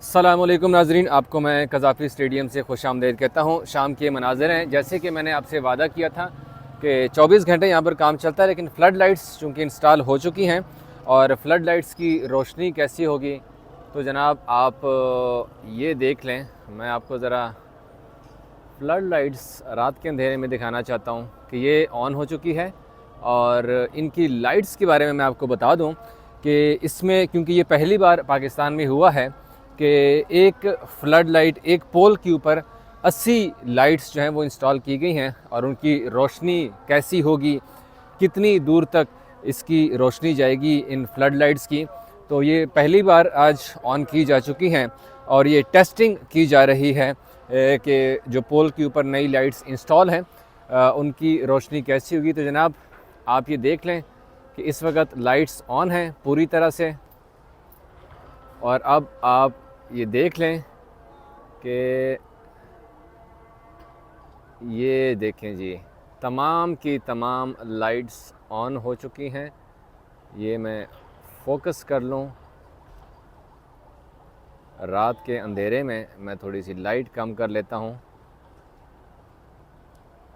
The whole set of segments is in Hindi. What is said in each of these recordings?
अस्सलामुअलैकुम नाजरीन, आपको मैं कज़ाफ़ी स्टेडियम से खुश आमदीद कहता हूँ। शाम के मनाज़िर हैं, जैसे कि मैंने आपसे वादा किया था कि 24 घंटे यहाँ पर काम चलता है, लेकिन फ़्लड लाइट्स चूँकि इंस्टॉल हो चुकी हैं और फ़्लड लाइट्स की रोशनी कैसी होगी तो जनाब आप ये देख लें। मैं आपको ज़रा फ़्लड लाइट्स रात के अंधेरे में दिखाना चाहता हूँ कि ये ऑन हो चुकी है। और इनकी लाइट्स के बारे में मैं आपको बता दूँ कि इसमें, क्योंकि ये पहली बार पाकिस्तान में हुआ है कि एक फ़्लड लाइट, एक पोल के ऊपर 80 लाइट्स जो हैं वो इंस्टॉल की गई हैं और उनकी रोशनी कैसी होगी, कितनी दूर तक इसकी रोशनी जाएगी इन फ़्लड लाइट्स की, तो ये पहली बार आज ऑन की जा चुकी हैं और ये टेस्टिंग की जा रही है कि जो पोल के ऊपर नई लाइट्स इंस्टॉल हैं उनकी रोशनी कैसी होगी। तो जनाब आप ये देख लें कि इस वक्त लाइट्स ऑन हैं पूरी तरह से, और अब आप ये देख लें कि ये देखें जी, तमाम की तमाम लाइट्स ऑन हो चुकी हैं। ये मैं फोकस कर लूँ, रात के अंधेरे में मैं थोड़ी सी लाइट कम कर लेता हूँ।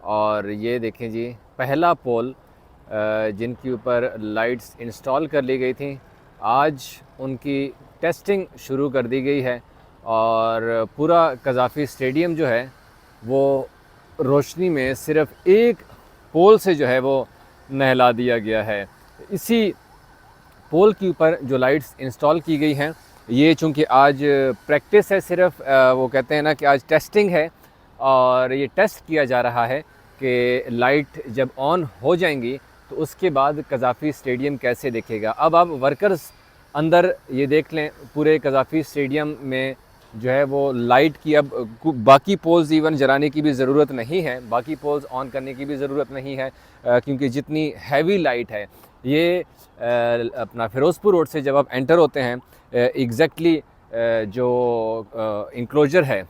और ये देखें जी, पहला पोल जिनके ऊपर लाइट्स इंस्टॉल कर ली गई थी, आज उनकी टेस्टिंग शुरू कर दी गई है और पूरा कज़ाफ़ी स्टेडियम जो है वो रोशनी में सिर्फ़ एक पोल से जो है वो नहला दिया गया है। इसी पोल के ऊपर जो लाइट्स इंस्टॉल की गई हैं, ये चूँकि आज प्रैक्टिस है, सिर्फ वो कहते हैं ना कि आज टेस्टिंग है और ये टेस्ट किया जा रहा है कि लाइट जब ऑन हो जाएंगी तो उसके बाद कज़ाफ़ी स्टेडियम कैसे दिखेगा। अब आप वर्कर्स अंदर ये देख लें, पूरे कज़ाफ़ी स्टेडियम में जो है वो लाइट की अब बाकी पोल्स इवन जलाने की भी ज़रूरत नहीं है, बाकी पोल्स ऑन करने की भी ज़रूरत नहीं है, क्योंकि जितनी हैवी लाइट है ये अपना फ़िरोज़पुर रोड से जब आप एंटर होते हैं, एग्जैक्टली जो इंक्लोजर है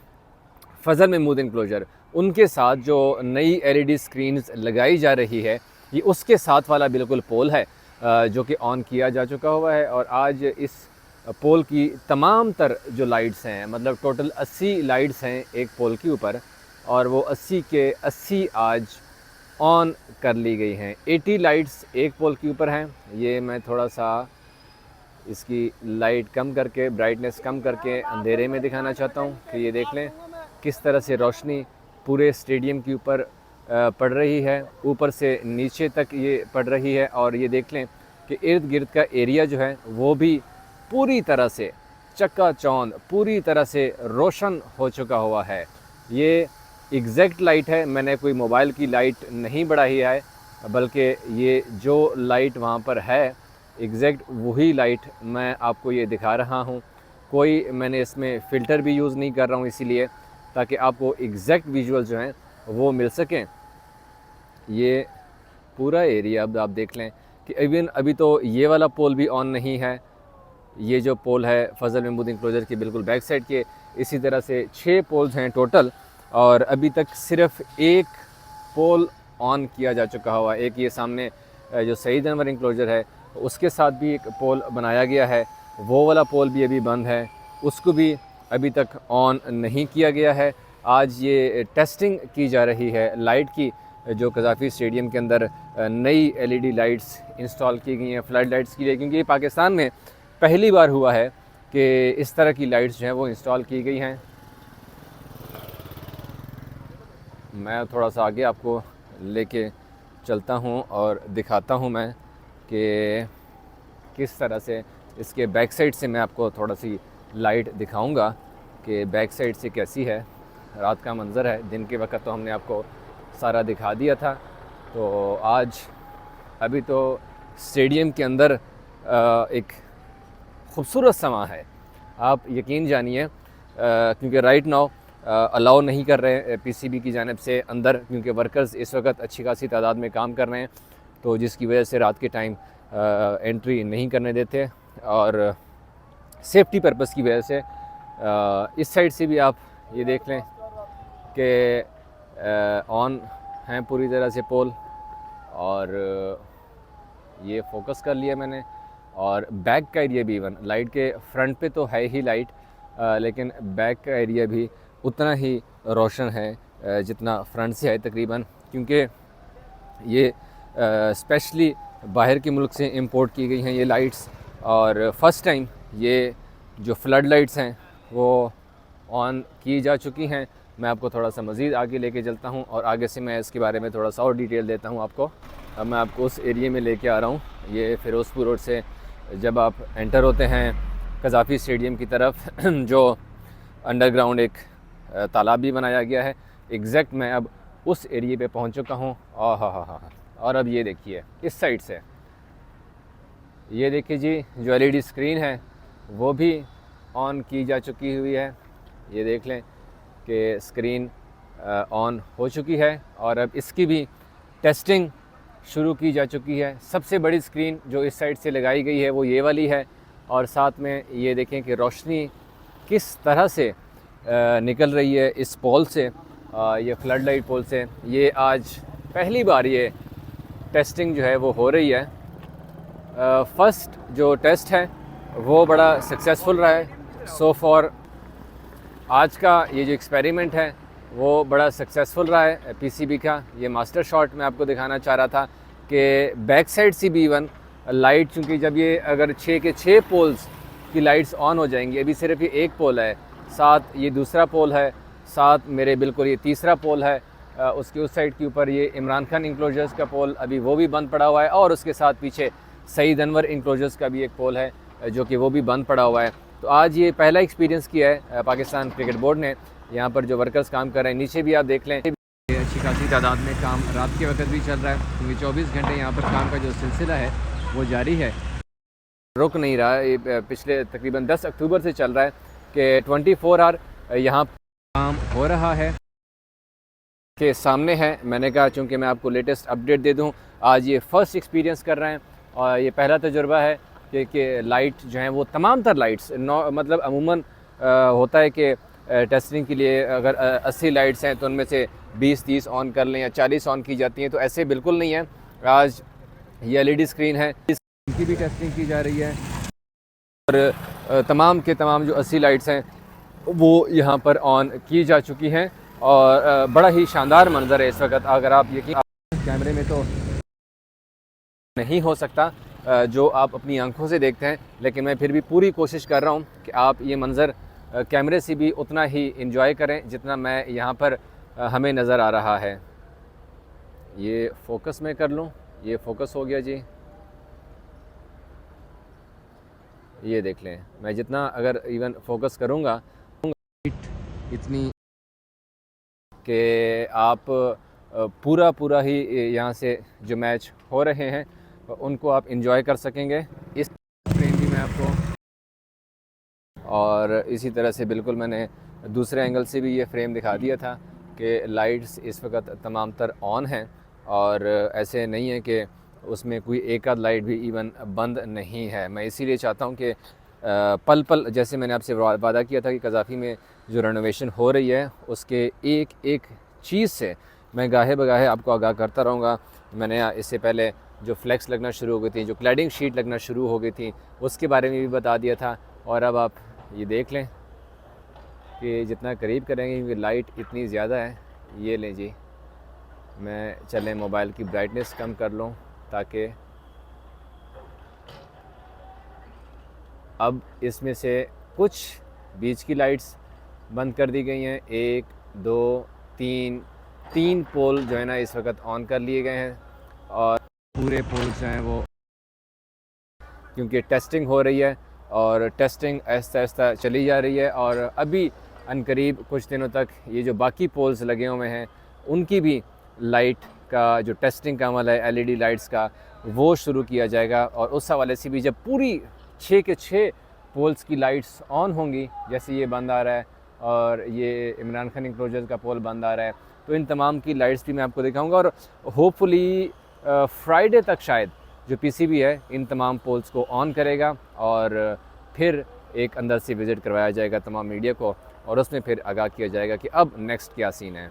फ़ज़ल महमूद इंक्लोजर, उनके साथ जो नई LED स्क्रीन्स लगाई जा रही है, ये उसके साथ वाला बिल्कुल पोल है जो कि ऑन किया जा चुका हुआ है। और आज इस पोल की तमाम तर जो लाइट्स हैं, मतलब टोटल 80 लाइट्स हैं एक पोल के ऊपर, और वो 80 के 80 आज ऑन कर ली गई हैं। 80 लाइट्स एक पोल के ऊपर हैं। ये मैं थोड़ा सा इसकी लाइट कम करके, ब्राइटनेस कम करके अंधेरे में दिखाना चाहता हूँ कि ये देख लें किस तरह से रोशनी पूरे स्टेडियम के ऊपर पड़ रही है, ऊपर से नीचे तक ये पड़ रही है। और ये देख लें कि इर्द गिर्द का एरिया जो है वो भी पूरी तरह से चकाचौंध, पूरी तरह से रोशन हो चुका हुआ है। ये एग्जैक्ट लाइट है, मैंने कोई मोबाइल की लाइट नहीं बढ़ाई है, बल्कि ये जो लाइट वहाँ पर है एग्जैक्ट वही लाइट मैं आपको ये दिखा रहा हूँ। कोई मैंने इसमें फ़िल्टर भी यूज़ नहीं कर रहा हूँ, इसीलिए ताकि आपको एग्जैक्ट विजुअल जो हैं वो मिल सकें। ये पूरा एरिया अब आप देख लें कि इवन अभी तो ये वाला पोल भी ऑन नहीं है। ये जो पोल है फ़ज़ल महमूद इंक्लोजर की बिल्कुल बैक साइड के, इसी तरह से 6 पोल्स हैं टोटल, और अभी तक सिर्फ एक पोल ऑन किया जा चुका हुआ। एक ये सामने जो सईद अनवर इंक्लोजर है उसके साथ भी एक पोल बनाया गया है, वो वाला पोल भी अभी बंद है, उसको भी अभी तक ऑन नहीं किया गया है। आज ये टेस्टिंग की जा रही है लाइट की, जो कज़ाफ़ी स्टेडियम के अंदर नई LED लाइट्स इंस्टॉल की गई हैं फ़्लड लाइट्स के लिए, क्योंकि ये पाकिस्तान में पहली बार हुआ है कि इस तरह की लाइट्स जो हैं वो इंस्टॉल की गई हैं। मैं थोड़ा सा आगे आपको लेके चलता हूँ और दिखाता हूँ मैं कि किस तरह से इसके बैक साइड से मैं आपको थोड़ा सी लाइट दिखाऊंगा कि बैक साइड से कैसी है। रात का मंज़र है, दिन के वक्त तो हमने आपको सारा दिखा दिया था। तो आज अभी तो स्टेडियम के अंदर एक ख़ूबसूरत समा है, आप यकीन जानिए, क्योंकि राइट नाउ अलाउ नहीं कर रहे PCB की जानिब से अंदर, क्योंकि वर्कर्स इस वक्त अच्छी खासी तादाद में काम कर रहे हैं, तो जिसकी वजह से रात के टाइम एंट्री नहीं करने देते, और सेफ्टी पर्पस की वजह से इस साइड से भी आप ये देख लें कि ऑन हैं पूरी तरह से पोल। और ये फोकस कर लिया मैंने, और बैक का एरिया भी इवन लाइट के फ्रंट पे तो है ही लाइट, लेकिन बैक का एरिया भी उतना ही रोशन है जितना फ्रंट से है तकरीबन, क्योंकि ये स्पेशली बाहर के मुल्क से इंपोर्ट की गई हैं ये लाइट्स। और फर्स्ट टाइम ये जो फ्लड लाइट्स हैं वो ऑन की जा चुकी हैं। मैं आपको थोड़ा सा मज़ीद आगे लेके चलता हूँ और आगे से मैं इसके बारे में थोड़ा सा और डिटेल देता हूँ आपको। अब मैं आपको उस एरिया में लेके आ रहा हूँ। ये फ़िरोज़पुर रोड से जब आप एंटर होते हैं कज़ाफ़ी स्टेडियम की तरफ, जो अंडरग्राउंड एक तालाब भी बनाया गया है, एग्जैक्ट मैं अब उस एरिए पे पहुंच चुका हूं। हाँ। और अब ये देखिए इस साइड से, ये देखिए जी, जो एलईडी स्क्रीन है वो भी ऑन की जा चुकी हुई है। ये देख लें कि स्क्रीन ऑन हो चुकी है और अब इसकी भी टेस्टिंग शुरू की जा चुकी है। सबसे बड़ी स्क्रीन जो इस साइड से लगाई गई है वो ये वाली है, और साथ में ये देखें कि रोशनी किस तरह से निकल रही है इस पोल से, ये फ्लड लाइट पोल से। ये आज पहली बार ये टेस्टिंग जो है वो हो रही है। फर्स्ट जो टेस्ट है वो बड़ा सक्सेसफुल रहा है सो फॉर। आज का ये जो एक्सपेरिमेंट है वो बड़ा सक्सेसफुल रहा है पीसीबी का। ये मास्टर शॉट मैं आपको दिखाना चाह रहा था कि बैक साइड से भी इवन लाइट, चूँकि जब ये अगर 6 के 6 पोल्स की लाइट्स ऑन हो जाएंगी, अभी सिर्फ ये एक पोल है, साथ ये दूसरा पोल है, साथ मेरे बिल्कुल ये तीसरा पोल है, उसके उस साइड के ऊपर ये इमरान खान इंक्लोजर्स का पोल अभी वो भी बंद पड़ा हुआ है, और उसके साथ पीछे सईद अनवर इंक्लोजर्स का भी एक पोल है जो कि वो भी बंद पड़ा हुआ है। तो आज ये पहला एक्सपीरियंस किया है पाकिस्तान क्रिकेट बोर्ड ने। यहाँ पर जो वर्कर्स काम कर रहे हैं, नीचे भी आप देख लें, अच्छी खासी तादाद में काम रात के वक्त भी चल रहा है, क्योंकि 24 घंटे यहाँ पर काम का जो सिलसिला है वो जारी है, रुक नहीं रहा। ये पिछले तकरीबन 10 अक्टूबर से चल रहा है कि 24 आवर यहाँ काम हो रहा है के सामने है। मैंने कहा चूँकि मैं आपको लेटेस्ट अपडेट दे दूँ, आज ये फ़र्स्ट एक्सपीरियंस कर रहे हैं और ये पहला तजुर्बा है कि लाइट जो हैं वो तमाम तर लाइट्स मतलब अमूमन होता है कि टेस्टिंग के लिए अगर 80 लाइट्स हैं तो उनमें से 20-30 ऑन कर लें या 40 ऑन की जाती हैं, तो ऐसे बिल्कुल नहीं है। आज ये एलईडी स्क्रीन है, इसकी भी टेस्टिंग की जा रही है और तमाम के तमाम जो 80 लाइट्स हैं वो यहाँ पर ऑन की जा चुकी हैं और बड़ा ही शानदार मंजर है इस वक्त। अगर आप यकीन, कैमरे में तो नहीं हो सकता जो आप अपनी आंखों से देखते हैं, लेकिन मैं फिर भी पूरी कोशिश कर रहा हूँ कि आप ये मंज़र कैमरे से भी उतना ही इंजॉय करें जितना मैं यहाँ पर हमें नज़र आ रहा है। ये फोकस में कर लूँ, ये फोकस हो गया जी। ये देख लें, मैं जितना अगर इवन फोकस करूँगा इतनी कि आप पूरा ही यहाँ से जो मैच हो रहे हैं उनको आप इंजॉय कर सकेंगे। इस फ्रेम भी मैं आपको, और इसी तरह से बिल्कुल मैंने दूसरे एंगल से भी ये फ्रेम दिखा दिया था कि लाइट्स इस वक्त तमाम तर ऑन हैं और ऐसे नहीं है कि उसमें कोई एक आध लाइट भी इवन बंद नहीं है। मैं इसीलिए चाहता हूँ कि पल पल, जैसे मैंने आपसे वादा किया था कि कज़ाफ़ी में जो रेनोवेशन हो रही है उसके एक एक चीज़ से मैं गाहे बगाहे आपको आगाह करता रहूँगा। मैंने इससे पहले जो फ्लेक्स लगना शुरू हो गई थी, जो क्लैडिंग शीट लगना शुरू हो गई थी, उसके बारे में भी बता दिया था। और अब आप ये देख लें कि जितना करीब करेंगे, क्योंकि लाइट इतनी ज़्यादा है। ये लें जी, मैं चलें मोबाइल की ब्राइटनेस कम कर लूँ ताकि अब इसमें से कुछ बीच की लाइट्स बंद कर दी गई हैं। 1 2 3 पोल जो है ना इस वक्त ऑन कर लिए गए हैं और पूरे पोल्स जो हैं वो, क्योंकि टेस्टिंग हो रही है और टेस्टिंग आहिस्ता आहिस्ता चली जा रही है और अभी अनकरीब कुछ दिनों तक ये जो बाकी पोल्स लगे हुए हैं उनकी भी लाइट का जो टेस्टिंग का अमल है एलईडी लाइट्स का वो शुरू किया जाएगा। और उस हवाले से भी जब पूरी 6 के 6 पोल्स की लाइट्स ऑन होंगी, जैसे ये बंद आ रहा है और ये इमरान खान इंक्लोजर का पोल बंद आ रहा है, तो इन तमाम की लाइट्स भी मैं आपको दिखाऊंगा और होपफुली फ्राइडे तक शायद जो पीसीबी है इन तमाम पोल्स को ऑन करेगा और फिर एक अंदर से विज़िट करवाया जाएगा तमाम मीडिया को और उसमें फिर आगाह किया जाएगा कि अब नेक्स्ट क्या सीन है।